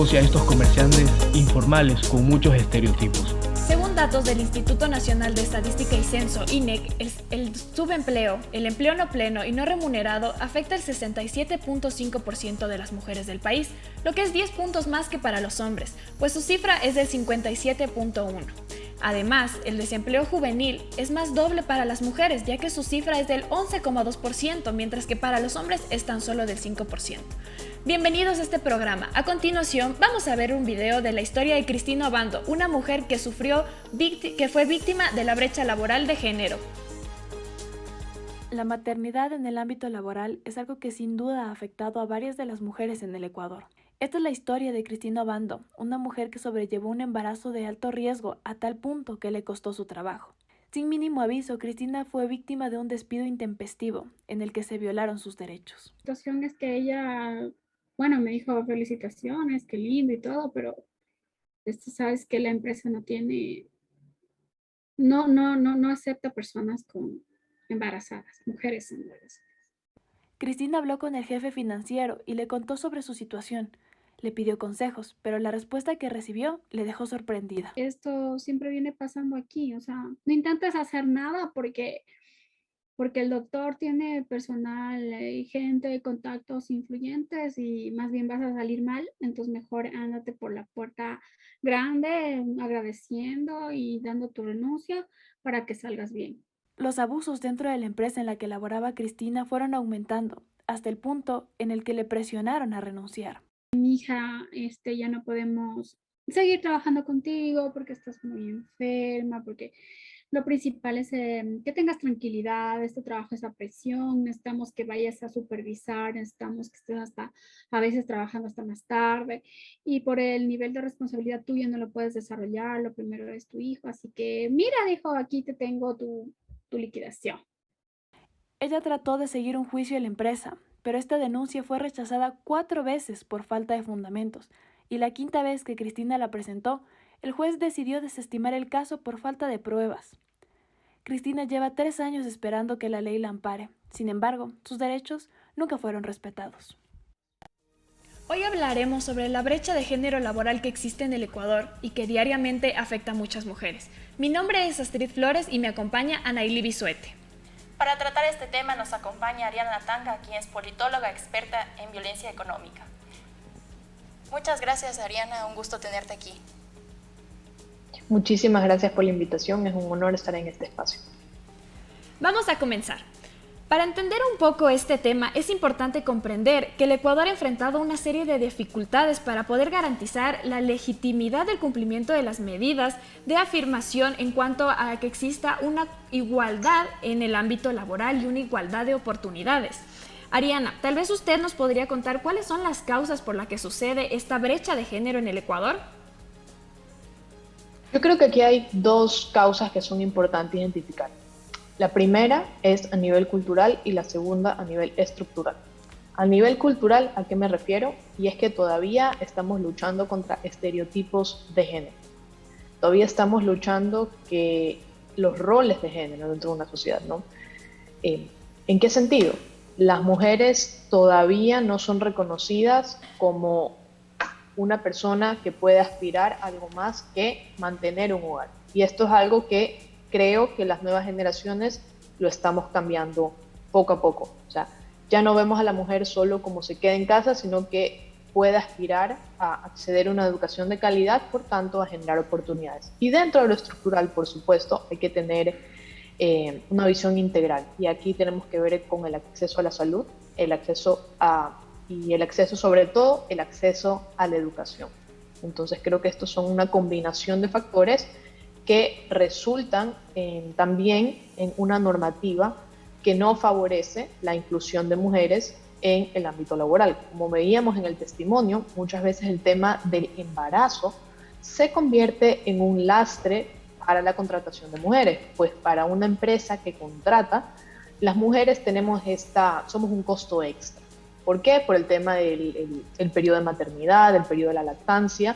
asocia a estos comerciantes informales con muchos estereotipos. Según datos del Instituto Nacional de Estadística y Censo, INEC, el subempleo, el empleo no pleno y no remunerado afecta el 67.5% de las mujeres del país, lo que es 10 puntos más que para los hombres, pues su cifra es del 57.1%. Además, el desempleo juvenil es más doble para las mujeres, ya que su cifra es del 11.2%, mientras que para los hombres es tan solo del 5%. Bienvenidos a este programa. A continuación, vamos a ver un video de la historia de Cristina Obando, una mujer que fue víctima de la brecha laboral de género. La maternidad en el ámbito laboral es algo que sin duda ha afectado a varias de las mujeres en el Ecuador. Esta es la historia de Cristina Obando, una mujer que sobrellevó un embarazo de alto riesgo a tal punto que le costó su trabajo. Sin mínimo aviso, Cristina fue víctima de un despido intempestivo en el que se violaron sus derechos. La situación es que ella, me dijo felicitaciones, qué lindo y todo, pero sabes que la empresa no acepta personas con embarazadas, mujeres embarazadas. Cristina habló con el jefe financiero y le contó sobre su situación. Le pidió consejos, pero la respuesta que recibió le dejó sorprendida. Esto siempre viene pasando aquí, no intentes hacer nada porque el doctor tiene personal y gente, contactos influyentes y más bien vas a salir mal, entonces mejor ándate por la puerta grande agradeciendo y dando tu renuncia para que salgas bien. Los abusos dentro de la empresa en la que laboraba Cristina fueron aumentando, hasta el punto en el que le presionaron a renunciar. Mi hija, ya no podemos seguir trabajando contigo porque estás muy enferma, porque lo principal es que tengas tranquilidad, este trabajo es a presión, necesitamos que vayas a supervisar, necesitamos que estés a veces trabajando hasta más tarde y por el nivel de responsabilidad tuya no lo puedes desarrollar, lo primero es tu hijo, así que mira, dijo, aquí te tengo tu liquidación. Ella trató de seguir un juicio en la empresa, pero esta denuncia fue rechazada 4 veces por falta de fundamentos, y la 5ª vez que Cristina la presentó, el juez decidió desestimar el caso por falta de pruebas. Cristina lleva 3 años esperando que la ley la ampare. Sin embargo, sus derechos nunca fueron respetados. Hoy hablaremos sobre la brecha de género laboral que existe en el Ecuador y que diariamente afecta a muchas mujeres. Mi nombre es Astrid Flores y me acompaña Anaili Bisuete. Para tratar este tema nos acompaña Ariana Tanga, quien es politóloga experta en violencia económica. Muchas gracias, Ariana, un gusto tenerte aquí. Muchísimas gracias por la invitación, es un honor estar en este espacio. Vamos a comenzar. Para entender un poco este tema, es importante comprender que el Ecuador ha enfrentado una serie de dificultades para poder garantizar la legitimidad del cumplimiento de las medidas de afirmación en cuanto a que exista una igualdad en el ámbito laboral y una igualdad de oportunidades. Ariana, tal vez usted nos podría contar cuáles son las causas por las que sucede esta brecha de género en el Ecuador. Yo creo que aquí hay 2 causas que son importantes identificar. La primera es a nivel cultural y la segunda a nivel estructural. A nivel cultural, ¿a qué me refiero? Y es que todavía estamos luchando contra estereotipos de género. Todavía estamos luchando que los roles de género dentro de una sociedad, ¿no? ¿En qué sentido? Las mujeres todavía no son reconocidas como una persona que puede aspirar a algo más que mantener un hogar. Y esto es algo que creo que las nuevas generaciones lo estamos cambiando poco a poco. O sea, ya no vemos a la mujer solo como se queda en casa, sino que puede aspirar a acceder a una educación de calidad, por tanto, a generar oportunidades. Y dentro de lo estructural, por supuesto, hay que tener una visión integral. Y aquí tenemos que ver con el acceso a la salud, el acceso sobre todo, el acceso a la educación. Entonces, creo que estos son una combinación de factores que resultan también en una normativa que no favorece la inclusión de mujeres en el ámbito laboral. Como veíamos en el testimonio, muchas veces el tema del embarazo se convierte en un lastre para la contratación de mujeres, pues para una empresa que contrata, las mujeres somos un costo extra. ¿Por qué? Por el tema del periodo de maternidad, el periodo de la lactancia,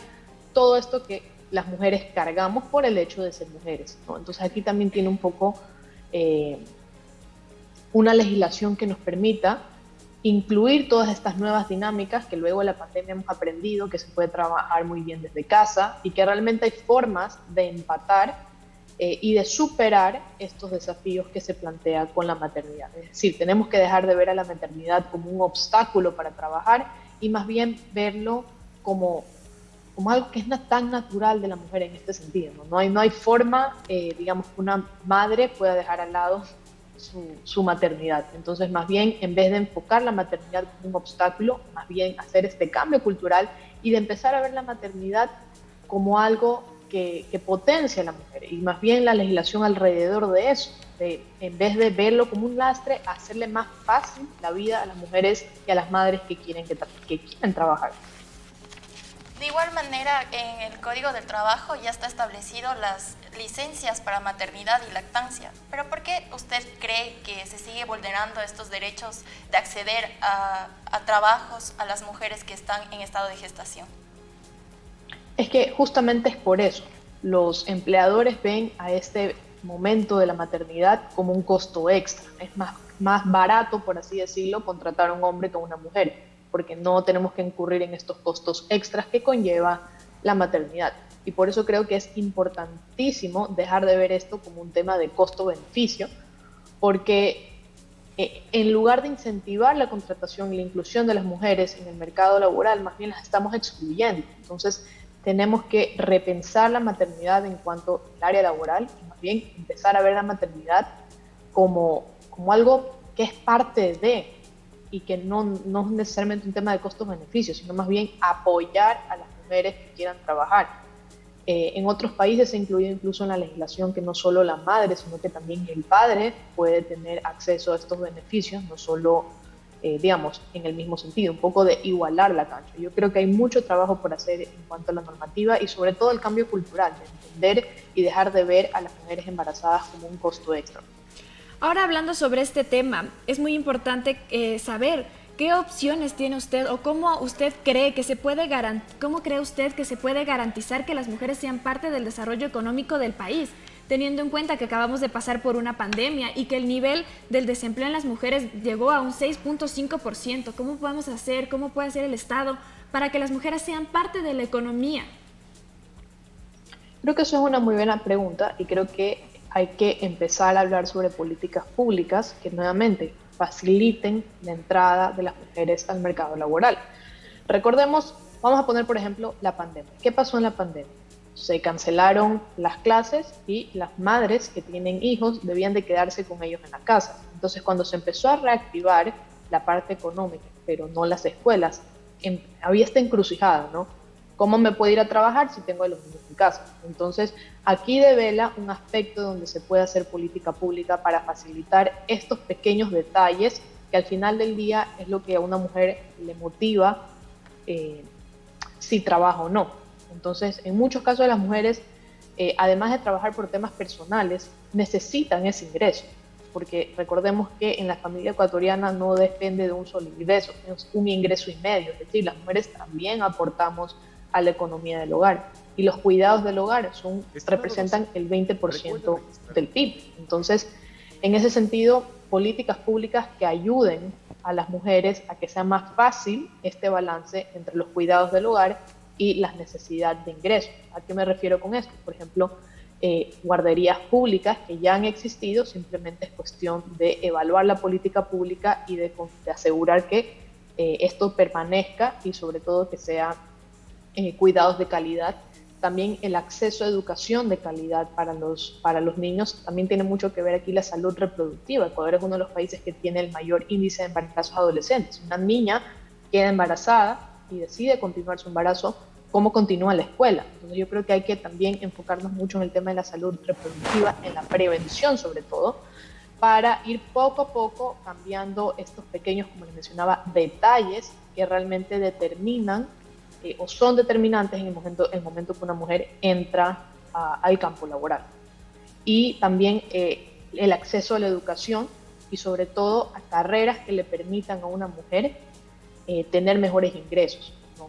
todo esto que las mujeres cargamos por el hecho de ser mujeres, ¿no? Entonces aquí también tiene un poco una legislación que nos permita incluir todas estas nuevas dinámicas que luego de la pandemia hemos aprendido que se puede trabajar muy bien desde casa y que realmente hay formas de empatar y de superar estos desafíos que se plantea con la maternidad. Es decir, tenemos que dejar de ver a la maternidad como un obstáculo para trabajar y más bien verlo como algo que es tan natural de la mujer en este sentido. No hay forma, digamos, que una madre pueda dejar al lado su maternidad. Entonces, más bien, en vez de enfocar la maternidad como un obstáculo, más bien hacer este cambio cultural y de empezar a ver la maternidad como algo que potencia a la mujer, y más bien la legislación alrededor de eso, en vez de verlo como un lastre, hacerle más fácil la vida a las mujeres y a las madres que quieren trabajar. De igual manera, en el Código del Trabajo ya está establecido las licencias para maternidad y lactancia. Pero ¿por qué usted cree que se sigue vulnerando estos derechos de acceder a trabajos a las mujeres que están en estado de gestación? Es que justamente es por eso. Los empleadores ven a este momento de la maternidad como un costo extra. Es más barato, por así decirlo, contratar a un hombre que a una mujer, porque no tenemos que incurrir en estos costos extras que conlleva la maternidad. Y por eso creo que es importantísimo dejar de ver esto como un tema de costo-beneficio, porque en lugar de incentivar la contratación y la inclusión de las mujeres en el mercado laboral, más bien las estamos excluyendo. Entonces, tenemos que repensar la maternidad en cuanto al área laboral y más bien empezar a ver la maternidad como algo que es parte de, y que no es necesariamente un tema de costos-beneficios, sino más bien apoyar a las mujeres que quieran trabajar. En otros países se ha incluido incluso en la legislación que no solo la madre, sino que también el padre puede tener acceso a estos beneficios, no solo, digamos, en el mismo sentido, un poco de igualar la cancha. Yo creo que hay mucho trabajo por hacer en cuanto a la normativa y sobre todo el cambio cultural, de entender y dejar de ver a las mujeres embarazadas como un costo extra. Ahora, hablando sobre este tema, es muy importante saber qué opciones tiene usted o cómo cree usted que se puede garantizar que las mujeres sean parte del desarrollo económico del país, teniendo en cuenta que acabamos de pasar por una pandemia y que el nivel del desempleo en las mujeres llegó a un 6.5%. ¿Cómo podemos hacer, cómo puede hacer el Estado para que las mujeres sean parte de la economía? Creo que eso es una muy buena pregunta y creo que hay que empezar a hablar sobre políticas públicas que nuevamente faciliten la entrada de las mujeres al mercado laboral. Recordemos, vamos a poner por ejemplo la pandemia. ¿Qué pasó en la pandemia? Se cancelaron las clases y las madres que tienen hijos debían de quedarse con ellos en la casa. Entonces, cuando se empezó a reactivar la parte económica, pero no las escuelas, había esta encrucijada, ¿no? ¿Cómo me puedo ir a trabajar si tengo a los niños en casa? Entonces, aquí devela un aspecto donde se puede hacer política pública para facilitar estos pequeños detalles que al final del día es lo que a una mujer le motiva si trabaja o no. Entonces, en muchos casos las mujeres, además de trabajar por temas personales, necesitan ese ingreso, porque recordemos que en la familia ecuatoriana no depende de un solo ingreso, es un ingreso y medio, es decir, las mujeres también aportamos a la economía del hogar y los cuidados del hogar representan el 20% del PIB. Entonces, en ese sentido, políticas públicas que ayuden a las mujeres a que sea más fácil este balance entre los cuidados del hogar y las necesidades de ingresos. ¿A qué me refiero con esto? Por ejemplo, guarderías públicas que ya han existido, simplemente es cuestión de evaluar la política pública y de asegurar que esto permanezca y sobre todo que sea cuidados de calidad. También el acceso a educación de calidad para los niños. También tiene mucho que ver aquí la salud reproductiva. Ecuador es uno de los países que tiene el mayor índice de embarazos adolescentes. Una niña queda embarazada y decide continuar su embarazo, ¿cómo continúa la escuela? Entonces yo creo que hay que también enfocarnos mucho en el tema de la salud reproductiva, en la prevención sobre todo, para ir poco a poco cambiando estos pequeños, como les mencionaba, detalles que realmente determinan o son determinantes en el momento que una mujer entra al campo laboral. Y también el acceso a la educación y sobre todo a carreras que le permitan a una mujer tener mejores ingresos, ¿no?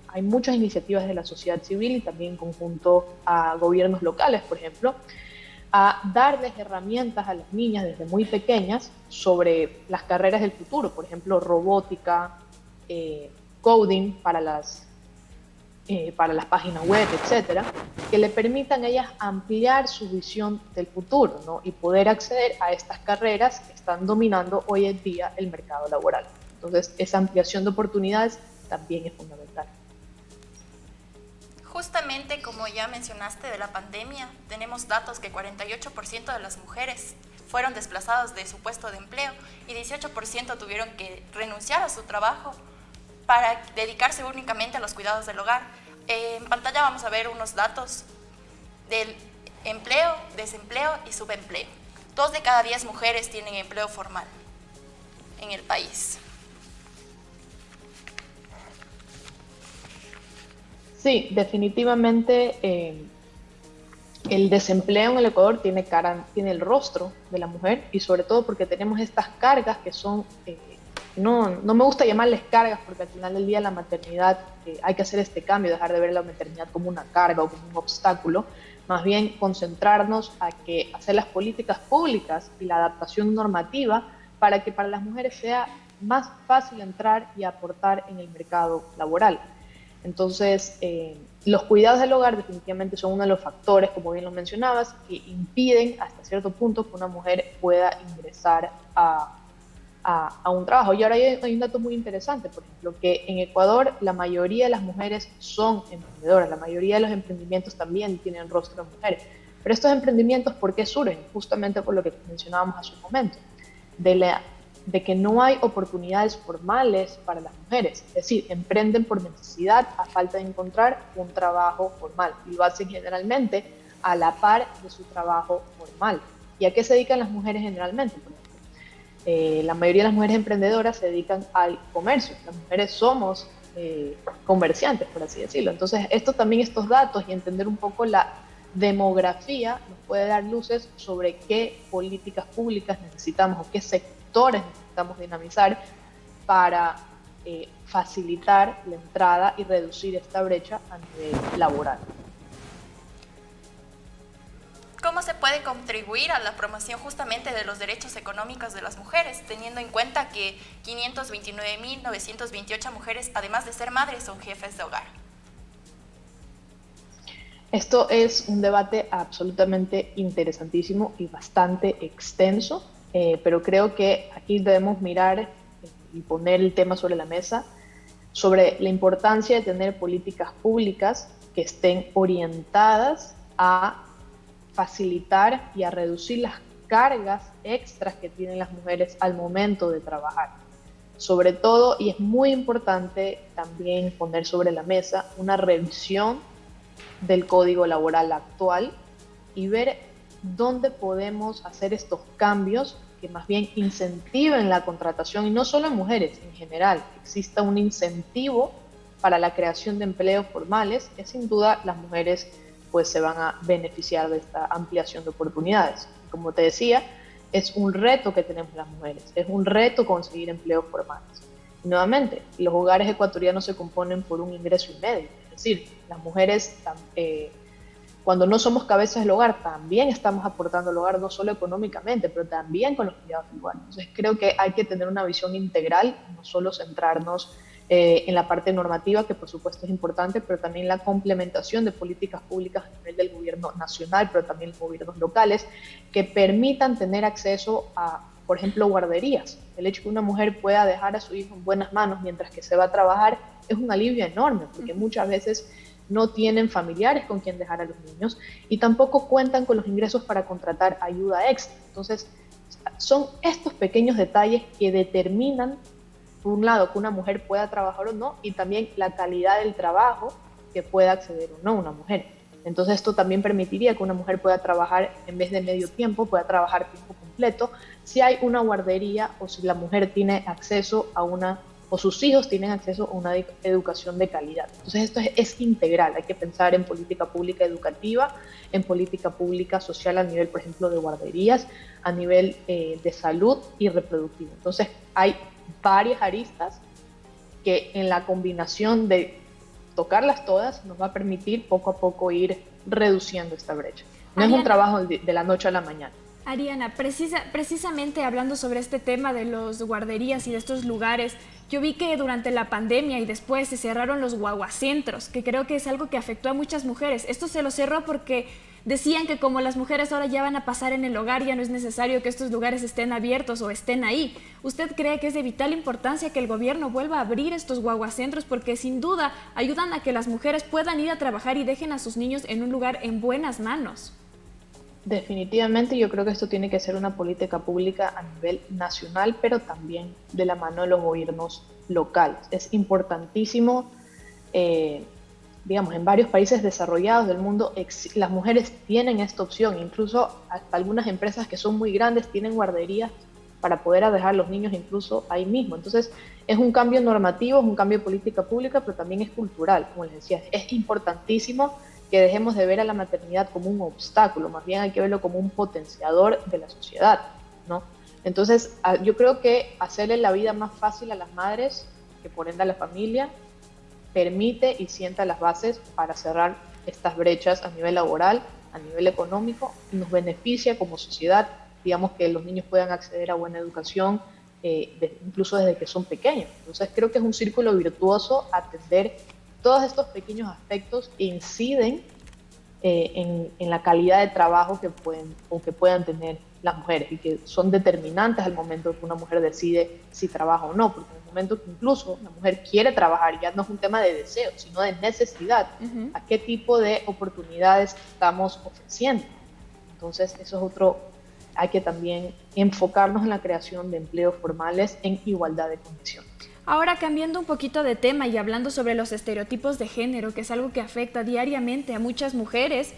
Hay muchas iniciativas de la sociedad civil y también en conjunto a gobiernos locales, por ejemplo, a darles herramientas a las niñas desde muy pequeñas sobre las carreras del futuro, por ejemplo, robótica, coding para las páginas web, etcétera, que le permitan a ellas ampliar su visión del futuro, ¿no? Y poder acceder a estas carreras que están dominando hoy en día el mercado laboral. Entonces, esa ampliación de oportunidades también es fundamental. Justamente como ya mencionaste de la pandemia, tenemos datos que 48% de las mujeres fueron desplazadas de su puesto de empleo y 18% tuvieron que renunciar a su trabajo para dedicarse únicamente a los cuidados del hogar. En pantalla vamos a ver unos datos del empleo, desempleo y subempleo. 2 de cada 10 mujeres tienen empleo formal en el país. Sí, definitivamente el desempleo en el Ecuador tiene el rostro de la mujer, y sobre todo porque tenemos estas cargas que son, no me gusta llamarles cargas porque al final del día la maternidad, hay que hacer este cambio, dejar de ver la maternidad como una carga o como un obstáculo, más bien concentrarnos a hacer las políticas públicas y la adaptación normativa para que para las mujeres sea más fácil entrar y aportar en el mercado laboral. Entonces, los cuidados del hogar definitivamente son uno de los factores, como bien lo mencionabas, que impiden hasta cierto punto que una mujer pueda ingresar a un trabajo. Y ahora hay un dato muy interesante, por ejemplo, que en Ecuador la mayoría de las mujeres son emprendedoras, la mayoría de los emprendimientos también tienen rostro de mujeres. Pero estos emprendimientos, ¿por qué surgen? Justamente por lo que mencionábamos hace un momento, de que no hay oportunidades formales para las mujeres, es decir, emprenden por necesidad a falta de encontrar un trabajo formal, y lo hacen generalmente a la par de su trabajo formal. ¿Y a qué se dedican las mujeres generalmente? Por ejemplo, la mayoría de las mujeres emprendedoras se dedican al comercio, las mujeres somos comerciantes, por así decirlo. Entonces, estos datos y entender un poco la demografía nos puede dar luces sobre qué políticas públicas necesitamos o qué sectores necesitamos dinamizar para facilitar la entrada y reducir esta brecha a nivel laboral. ¿Cómo se puede contribuir a la promoción justamente de los derechos económicos de las mujeres, teniendo en cuenta que 529.928 mujeres, además de ser madres, son jefes de hogar? Esto es un debate absolutamente interesantísimo y bastante extenso, pero creo que aquí debemos mirar y poner el tema sobre la mesa, sobre la importancia de tener políticas públicas que estén orientadas a facilitar y a reducir las cargas extras que tienen las mujeres al momento de trabajar. Sobre todo, y es muy importante también poner sobre la mesa una revisión del Código Laboral actual y ver dónde podemos hacer estos cambios que más bien incentiven la contratación, y no solo en mujeres, en general, exista un incentivo para la creación de empleos formales, que sin duda las mujeres pues se van a beneficiar de esta ampliación de oportunidades. Como te decía, es un reto que tenemos las mujeres, es un reto conseguir empleos formales. Y nuevamente, los hogares ecuatorianos se componen por un ingreso y medio, es decir, las mujeres cuando no somos cabezas del hogar también estamos aportando al hogar, no solo económicamente, pero también con los cuidados del hogar. Entonces creo que hay que tener una visión integral, no solo centrarnos en la parte normativa, que por supuesto es importante, pero también la complementación de políticas públicas a nivel del gobierno nacional, pero también los gobiernos locales, que permitan tener acceso a, por ejemplo, guarderías. El hecho de que una mujer pueda dejar a su hijo en buenas manos mientras que se va a trabajar es un alivio enorme, porque muchas veces no tienen familiares con quien dejar a los niños y tampoco cuentan con los ingresos para contratar ayuda extra. Entonces, son estos pequeños detalles que determinan, por un lado, que una mujer pueda trabajar o no, y también la calidad del trabajo que pueda acceder o no una mujer. Entonces, esto también permitiría que una mujer pueda trabajar, en vez de medio tiempo, pueda trabajar tiempo completo, si hay una guardería o si la mujer tiene acceso a o sus hijos tienen acceso a una educación de calidad. Entonces esto es integral, hay que pensar en política pública educativa, en política pública social a nivel, por ejemplo, de guarderías, a nivel de salud y reproductivo. Entonces hay varias aristas que en la combinación de tocarlas todas nos va a permitir poco a poco ir reduciendo esta brecha. No es Ariana, un trabajo de la noche a la mañana. Ariana, precisamente hablando sobre este tema de los guarderías y de estos lugares, yo vi que durante la pandemia y después se cerraron los guaguacentros, que creo que es algo que afectó a muchas mujeres. Esto se lo cerró porque decían que como las mujeres ahora ya van a pasar en el hogar, ya no es necesario que estos lugares estén abiertos o estén ahí. ¿Usted cree que es de vital importancia que el gobierno vuelva a abrir estos guaguacentros? Porque sin duda ayudan a que las mujeres puedan ir a trabajar y dejen a sus niños en un lugar en buenas manos. Definitivamente yo creo que esto tiene que ser una política pública a nivel nacional, pero también de la mano de los gobiernos locales. Es importantísimo, digamos, en varios países desarrollados del mundo las mujeres tienen esta opción, incluso hasta algunas empresas que son muy grandes tienen guarderías para poder dejar a los niños incluso ahí mismo. Entonces es un cambio normativo, es un cambio de política pública, pero también es cultural, como les decía, es importantísimo que dejemos de ver a la maternidad como un obstáculo, más bien hay que verlo como un potenciador de la sociedad, ¿no? Entonces, yo creo que hacerle la vida más fácil a las madres, que por ende a la familia, permite y sienta las bases para cerrar estas brechas a nivel laboral, a nivel económico, y nos beneficia como sociedad, digamos, que los niños puedan acceder a buena educación, incluso desde que son pequeños. Entonces, creo que es un círculo virtuoso atender todos estos pequeños aspectos inciden en la calidad de trabajo que puedan tener las mujeres y que son determinantes al momento que una mujer decide si trabaja o no, porque en el momento que incluso la mujer quiere trabajar ya no es un tema de deseo, sino de necesidad, a qué tipo de oportunidades estamos ofreciendo. Entonces eso es otro, hay que también enfocarnos en la creación de empleos formales en igualdad de condiciones. Ahora, cambiando un poquito de tema y hablando sobre los estereotipos de género, que es algo que afecta diariamente a muchas mujeres,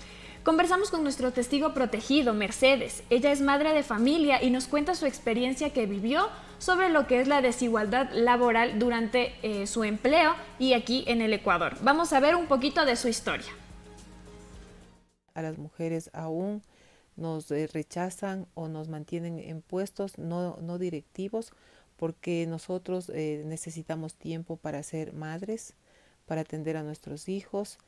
conversamos con nuestro testigo protegido, Mercedes. Ella es madre de familia y nos cuenta su experiencia que vivió sobre lo que es la desigualdad laboral durante su empleo y aquí en el Ecuador. Vamos a ver un poquito de su historia. A las mujeres aún nos rechazan o nos mantienen en puestos no directivos, porque nosotros necesitamos tiempo para ser madres, para atender a nuestros hijos.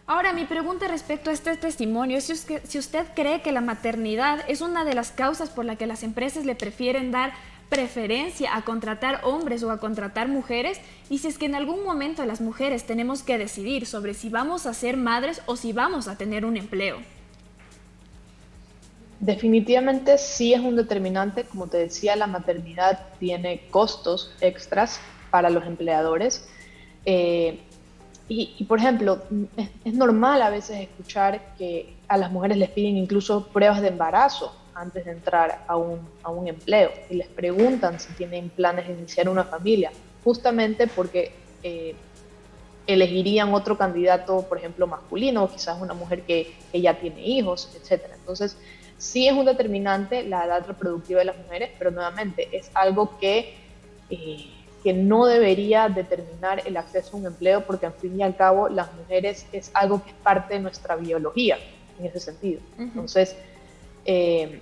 Ahora, mi pregunta respecto a este testimonio es si usted cree que la maternidad es una de las causas por la que las empresas le prefieren dar preferencia a contratar hombres o a contratar mujeres, y si es que en algún momento las mujeres tenemos que decidir sobre si vamos a ser madres o si vamos a tener un empleo. Definitivamente sí es un determinante. Como te decía, la maternidad tiene costos extras para los empleadores. Y, por ejemplo, es normal a veces escuchar que a las mujeres les piden incluso pruebas de embarazo antes de entrar a un empleo y les preguntan si tienen planes de iniciar una familia, justamente porque elegirían otro candidato, por ejemplo, masculino, o quizás una mujer que ya tiene hijos, etc. Entonces, sí es un determinante la edad reproductiva de las mujeres, pero nuevamente es algo que no debería determinar el acceso a un empleo, porque al fin y al cabo las mujeres es algo que es parte de nuestra biología en ese sentido. Entonces, creo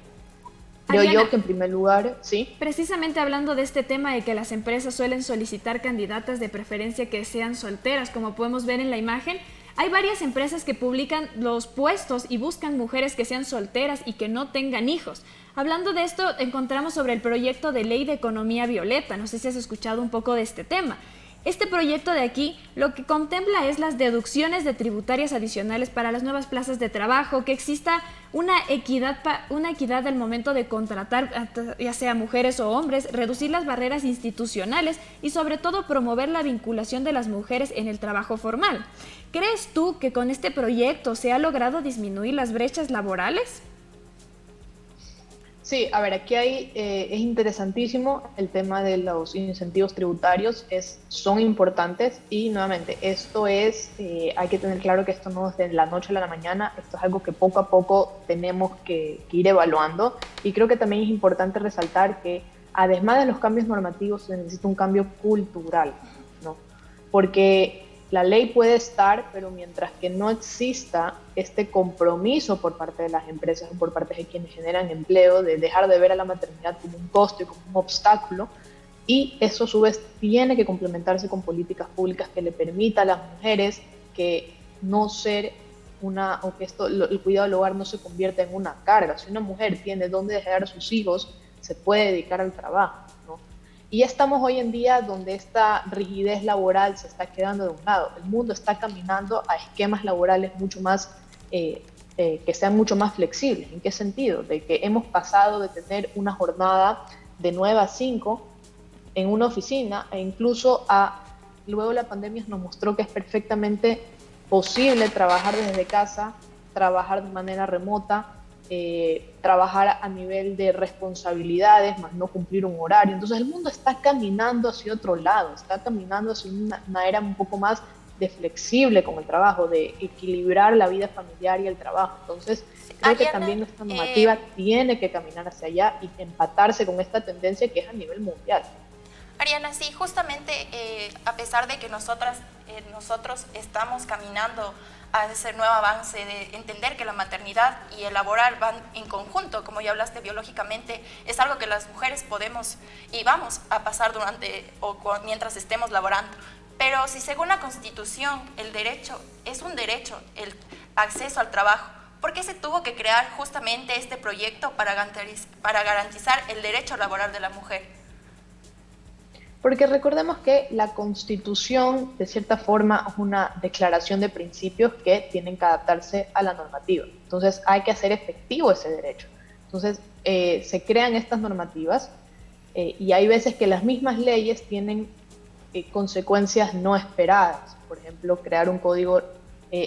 Ariana, yo que en primer lugar, sí. Precisamente hablando de este tema de que las empresas suelen solicitar candidatas de preferencia que sean solteras, como podemos ver en la imagen, hay varias empresas que publican los puestos y buscan mujeres que sean solteras y que no tengan hijos. Hablando de esto, encontramos sobre el proyecto de ley de economía violeta. No sé si has escuchado un poco de este tema. Este proyecto de aquí lo que contempla es las deducciones de tributarias adicionales para las nuevas plazas de trabajo, que exista una equidad al momento de contratar, ya sea mujeres o hombres, reducir las barreras institucionales y sobre todo promover la vinculación de las mujeres en el trabajo formal. ¿Crees tú que con este proyecto se ha logrado disminuir las brechas laborales? Sí, a ver, aquí es interesantísimo el tema de los incentivos tributarios, son importantes y nuevamente hay que tener claro que esto no es de la noche a la mañana, esto es algo que poco a poco tenemos que ir evaluando, y creo que también es importante resaltar que además de los cambios normativos se necesita un cambio cultural, ¿no? Porque la ley puede estar, pero mientras que no exista este compromiso por parte de las empresas o por parte de quienes generan empleo de dejar de ver a la maternidad como un costo y como un obstáculo, y eso a su vez tiene que complementarse con políticas públicas que le permita a las mujeres que no ser o que el cuidado del hogar no se convierta en una carga. Si una mujer tiene dónde dejar a sus hijos, se puede dedicar al trabajo, ¿no? Y estamos hoy en día donde esta rigidez laboral se está quedando de un lado. El mundo está caminando a esquemas laborales mucho más, que sean mucho más flexibles. ¿En qué sentido? De que hemos pasado de tener una jornada de 9 a 5 en una oficina e incluso luego la pandemia nos mostró que es perfectamente posible trabajar desde casa, trabajar de manera remota, trabajar a nivel de responsabilidades, más no cumplir un horario. Entonces el mundo está caminando hacia otro lado, está caminando hacia una era un poco más de flexible con el trabajo, de equilibrar la vida familiar y el trabajo. Entonces creo que también nuestra normativa tiene que caminar hacia allá y empatarse con esta tendencia que es a nivel mundial. Ariana, sí, justamente a pesar de que nosotros estamos caminando a ese nuevo avance de entender que la maternidad y el laboral van en conjunto, como ya hablaste biológicamente, es algo que las mujeres podemos y vamos a pasar mientras estemos laborando. Pero si según la Constitución el derecho es un derecho, el acceso al trabajo, ¿por qué se tuvo que crear justamente este proyecto para garantizar el derecho laboral de la mujer? Porque recordemos que la Constitución, de cierta forma, es una declaración de principios que tienen que adaptarse a la normativa. Entonces, hay que hacer efectivo ese derecho. Entonces, se crean estas normativas y hay veces que las mismas leyes tienen consecuencias no esperadas. Por ejemplo, crear un código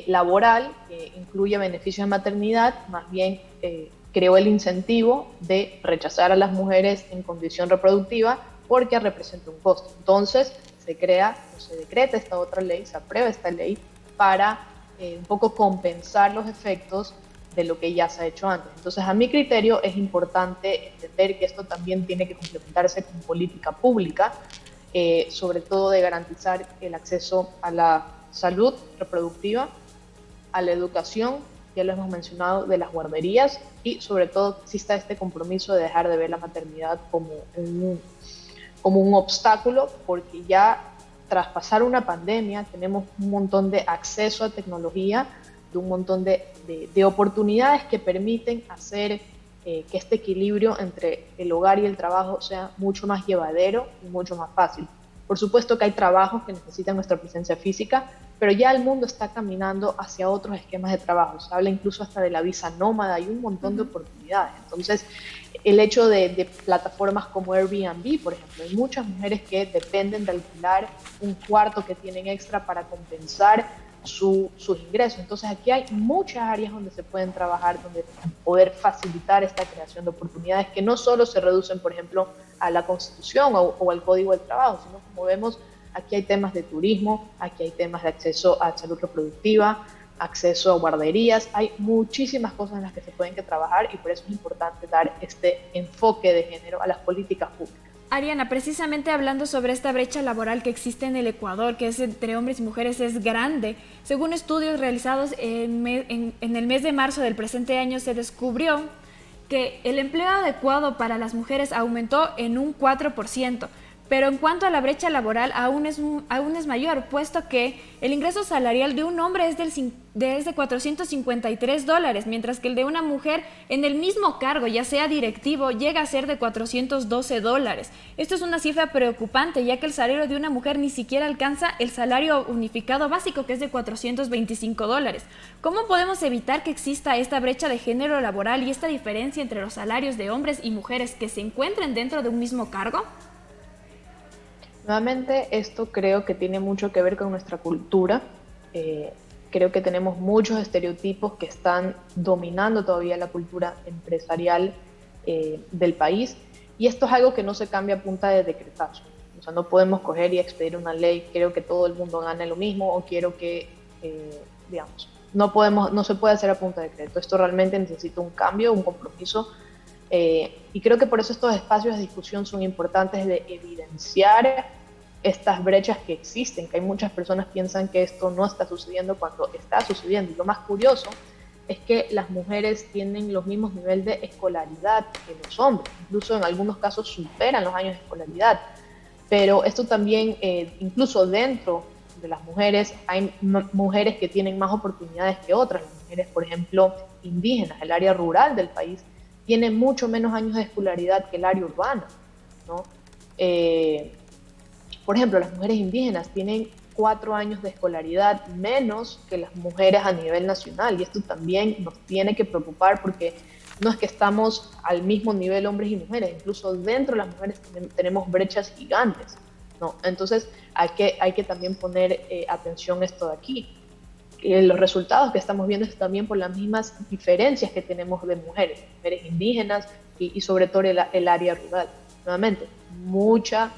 laboral que incluye beneficios de maternidad, más bien creó el incentivo de rechazar a las mujeres en condición reproductiva porque representa un costo. Entonces se crea o se decreta esta otra ley, se aprueba esta ley para un poco compensar los efectos de lo que ya se ha hecho antes. Entonces, a mi criterio es importante entender que esto también tiene que complementarse con política pública, sobre todo de garantizar el acceso a la salud reproductiva, a la educación, ya lo hemos mencionado, de las guarderías, y sobre todo que exista este compromiso de dejar de ver la maternidad como un obstáculo, porque ya tras pasar una pandemia tenemos un montón de acceso a tecnología, de un montón de oportunidades que permiten hacer que este equilibrio entre el hogar y el trabajo sea mucho más llevadero y mucho más fácil. Por supuesto que hay trabajos que necesitan nuestra presencia física, pero ya el mundo está caminando hacia otros esquemas de trabajo. Se habla incluso hasta de la visa nómada y un montón de oportunidades. Entonces, el hecho de plataformas como Airbnb, por ejemplo, hay muchas mujeres que dependen de alquilar un cuarto que tienen extra para compensar sus ingresos. Entonces, aquí hay muchas áreas donde se pueden trabajar, donde poder facilitar esta creación de oportunidades que no solo se reducen, por ejemplo, a la Constitución o al Código del Trabajo, sino como vemos, aquí hay temas de turismo, aquí hay temas de acceso a salud reproductiva, acceso a guarderías, hay muchísimas cosas en las que se pueden trabajar y por eso es importante dar este enfoque de género a las políticas públicas. Ariana, precisamente hablando sobre esta brecha laboral que existe en el Ecuador, que es entre hombres y mujeres, es grande. Según estudios realizados en el mes de marzo del presente año, se descubrió que el empleo adecuado para las mujeres aumentó en un 4%. Pero en cuanto a la brecha laboral, aún es mayor, puesto que el ingreso salarial de un hombre es de $453, mientras que el de una mujer en el mismo cargo, ya sea directivo, llega a ser de $412. Esto es una cifra preocupante, ya que el salario de una mujer ni siquiera alcanza el salario unificado básico, que es de $425. ¿Cómo podemos evitar que exista esta brecha de género laboral y esta diferencia entre los salarios de hombres y mujeres que se encuentren dentro de un mismo cargo? Nuevamente, esto creo que tiene mucho que ver con nuestra cultura. Creo que tenemos muchos estereotipos que están dominando todavía la cultura empresarial del país, y esto es algo que no se cambia a punta de decretazo. O sea, no podemos coger y expedir una ley, quiero que todo el mundo gane lo mismo, o quiero que, digamos, no se puede hacer a punta de decreto. Esto realmente necesita un cambio, un compromiso. Y creo que por eso estos espacios de discusión son importantes, de evidenciar estas brechas que existen, que hay muchas personas que piensan que esto no está sucediendo cuando está sucediendo. Y lo más curioso es que las mujeres tienen los mismos niveles de escolaridad que los hombres, incluso en algunos casos superan los años de escolaridad. Pero esto también, incluso dentro de las mujeres, hay mujeres que tienen más oportunidades que otras. Las mujeres, por ejemplo, indígenas, el área rural del país, tienen mucho menos años de escolaridad que el área urbana, ¿no? Por ejemplo, las mujeres indígenas tienen 4 años de escolaridad menos que las mujeres a nivel nacional, y esto también nos tiene que preocupar porque no es que estamos al mismo nivel hombres y mujeres, incluso dentro de las mujeres tenemos brechas gigantes, ¿no? Entonces hay que también poner atención a esto de aquí. Los resultados que estamos viendo es también por las mismas diferencias que tenemos de mujeres indígenas y sobre todo el área rural. Nuevamente, mucha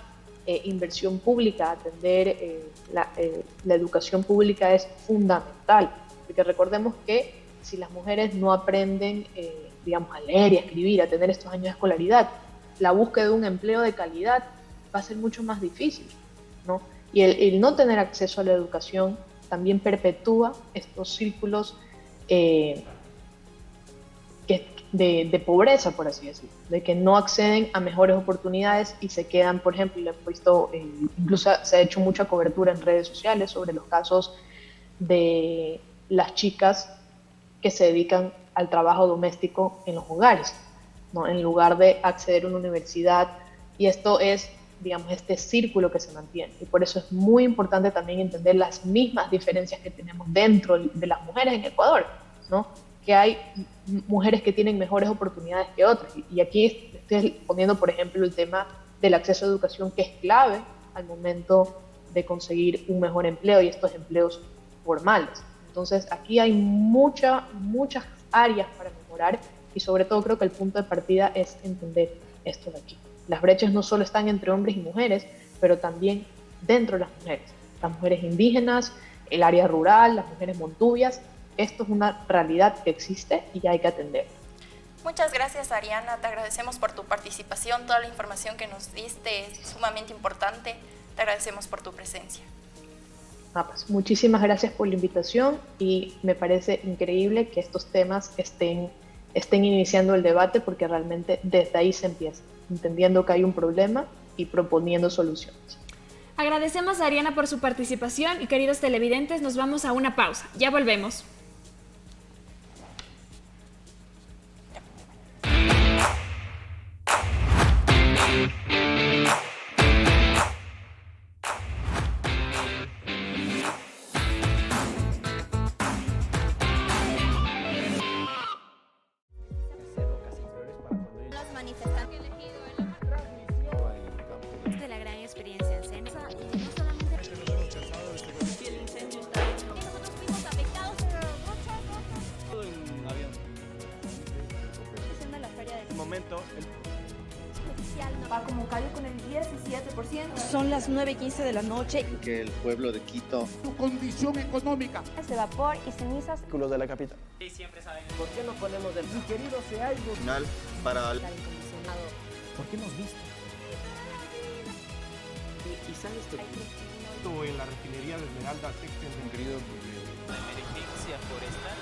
inversión pública, atender la educación pública es fundamental, porque recordemos que si las mujeres no aprenden, digamos, a leer y a escribir, a tener estos años de escolaridad, la búsqueda de un empleo de calidad va a ser mucho más difícil, ¿no? Y el no tener acceso a la educación también perpetúa estos círculos de pobreza, por así decirlo, de que no acceden a mejores oportunidades y se quedan, por ejemplo, le he visto, incluso se ha hecho mucha cobertura en redes sociales sobre los casos de las chicas que se dedican al trabajo doméstico en los hogares, ¿no? En lugar de acceder a una universidad, y esto es, digamos, este círculo que se mantiene, y por eso es muy importante también entender las mismas diferencias que tenemos dentro de las mujeres en Ecuador, ¿no? Que hay mujeres que tienen mejores oportunidades que otras, y aquí estoy poniendo, por ejemplo, el tema del acceso a educación, que es clave al momento de conseguir un mejor empleo y estos empleos formales. Entonces aquí hay muchas áreas para mejorar, y sobre todo creo que el punto de partida es entender esto de aquí. Las brechas no solo están entre hombres y mujeres, pero también dentro de las mujeres indígenas, el área rural, las mujeres montubias. Esto es una realidad que existe y hay que atender. Muchas gracias, Ariana, te agradecemos por tu participación, toda la información que nos diste es sumamente importante, te agradecemos por tu presencia. Pues, muchísimas gracias por la invitación, y me parece increíble que estos temas estén iniciando el debate, porque realmente desde ahí se empieza, entendiendo que hay un problema y proponiendo soluciones. Agradecemos a Ariana por su participación y, queridos televidentes, nos vamos a una pausa. Ya volvemos. De la gran experiencia en Censa, y no solamente el incendio está hecho. Nosotros fuimos afectados, pero todo en avión. Haciendo la feria del momento. Va como cayó con el 17%. Son las 9:15 de la noche. Que el pueblo de Quito, su condición económica, De vapor y cenizas. De la capital. Y siempre saben, ¿por qué no ponemos del querido se algo final para el Incondicionado. ¿Por qué nos viste? Y sabes que en la refinería de Esmeralda Textil la emergencia forestal.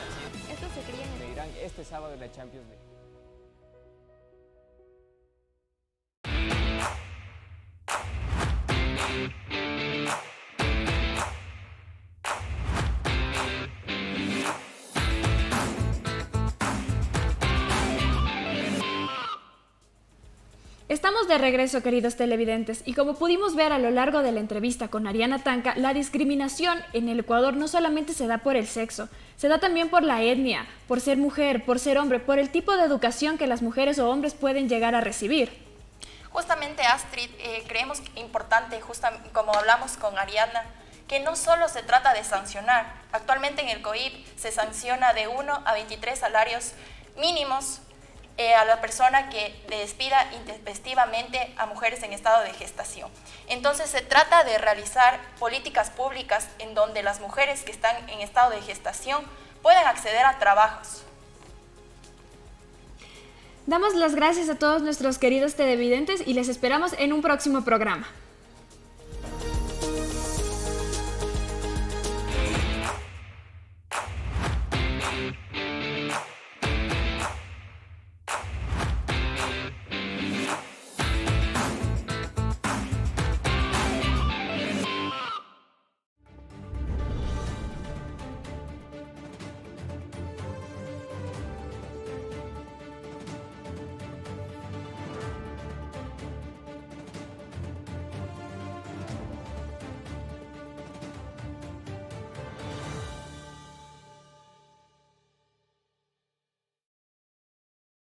Esto se cría en Irán este sábado en la Champions League. Estamos de regreso, queridos televidentes, y como pudimos ver a lo largo de la entrevista con Ariana Tanca, la discriminación en el Ecuador no solamente se da por el sexo, se da también por la etnia, por ser mujer, por ser hombre, por el tipo de educación que las mujeres o hombres pueden llegar a recibir. Justamente, Astrid, creemos importante, como hablamos con Ariana, que no solo se trata de sancionar. Actualmente en el COIP se sanciona de 1 a 23 salarios mínimos a la persona que despida intempestivamente a mujeres en estado de gestación. Entonces se trata de realizar políticas públicas en donde las mujeres que están en estado de gestación puedan acceder a trabajos. Damos las gracias a todos nuestros queridos televidentes y les esperamos en un próximo programa.